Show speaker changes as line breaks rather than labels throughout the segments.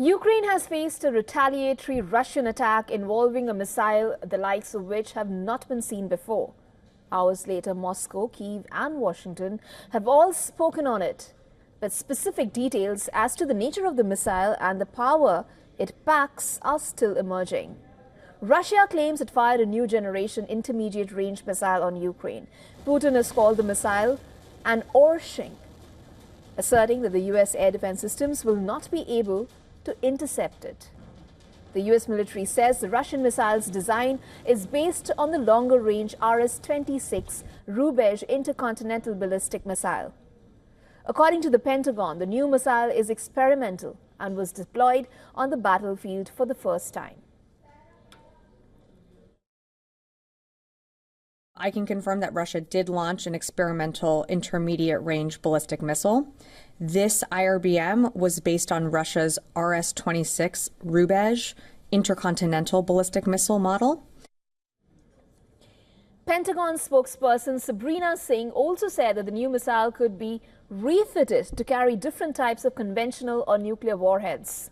Ukraine has faced a retaliatory Russian attack involving a missile the likes of which have not been seen before. Hours later, Moscow, Kyiv and Washington have all spoken on it. But specific details as to the nature of the missile and the power it packs are still emerging. Russia claims it fired a new generation intermediate-range missile on Ukraine. Putin has called the missile an Orshink, asserting that the U.S. air defense systems will not be able to intercept it. The U.S. military says the Russian missile's design is based on the longer-range RS-26 Rubezh intercontinental ballistic missile. According to the Pentagon, the new missile is experimental and was deployed on the battlefield for the first time.
I can confirm that Russia did launch an experimental intermediate-range ballistic missile. This IRBM was based on Russia's RS-26 Rubezh intercontinental ballistic missile model.
Pentagon spokesperson Sabrina Singh also said that the new missile could be refitted to carry different types of conventional or nuclear warheads.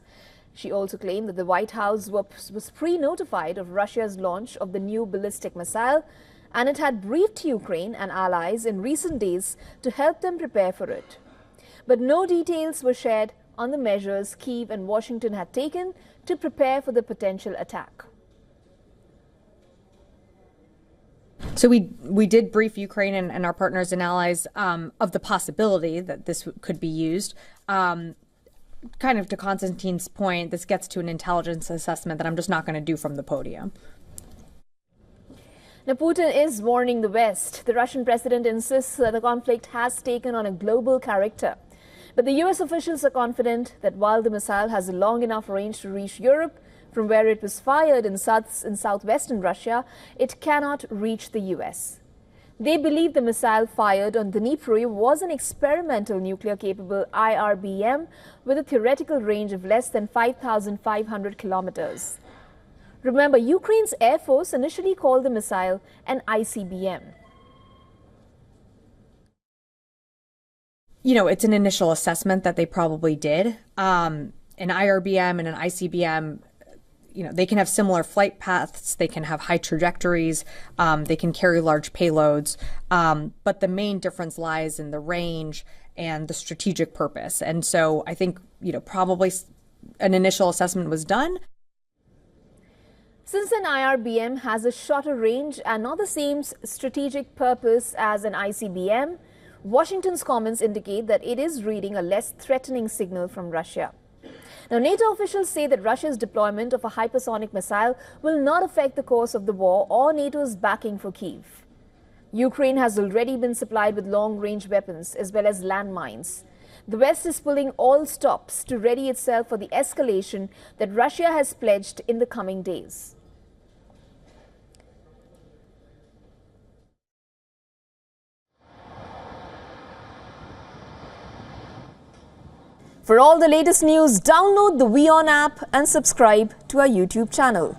She also claimed that the White House was pre-notified of Russia's launch of the new ballistic missile, and it had briefed Ukraine and allies in recent days to help them prepare for it. But no details were shared on the measures Kyiv and Washington had taken to prepare for the potential attack.
So we did brief Ukraine and our partners and allies of the possibility that this could be used. Kind of to Konstantin's point, this gets to an intelligence assessment that I'm just not going to do from the podium.
Now, Putin is warning the West. The Russian president insists that the conflict has taken on a global character. But the U.S. officials are confident that while the missile has a long enough range to reach Europe, from where it was fired in southwestern Russia, it cannot reach the U.S. They believe the missile fired on Dnipro was an experimental nuclear-capable IRBM with a theoretical range of less than 5,500 kilometers. Remember, Ukraine's Air Force initially called the missile an ICBM.
You know, it's an initial assessment that they probably did. An IRBM and an ICBM, you know, they can have similar flight paths, they can have high trajectories, they can carry large payloads, but the main difference lies in the range and the strategic purpose. And so I think, you know, probably an initial assessment was done.
Since an IRBM has a shorter range and not the same strategic purpose as an ICBM, Washington's comments indicate that it is reading a less threatening signal from Russia. Now, NATO officials say that Russia's deployment of a hypersonic missile will not affect the course of the war or NATO's backing for Kyiv. Ukraine has already been supplied with long-range weapons as well as landmines. The West is pulling all stops to ready itself for the escalation that Russia has pledged in the coming days. For all the latest news, download the WION app and subscribe to our YouTube channel.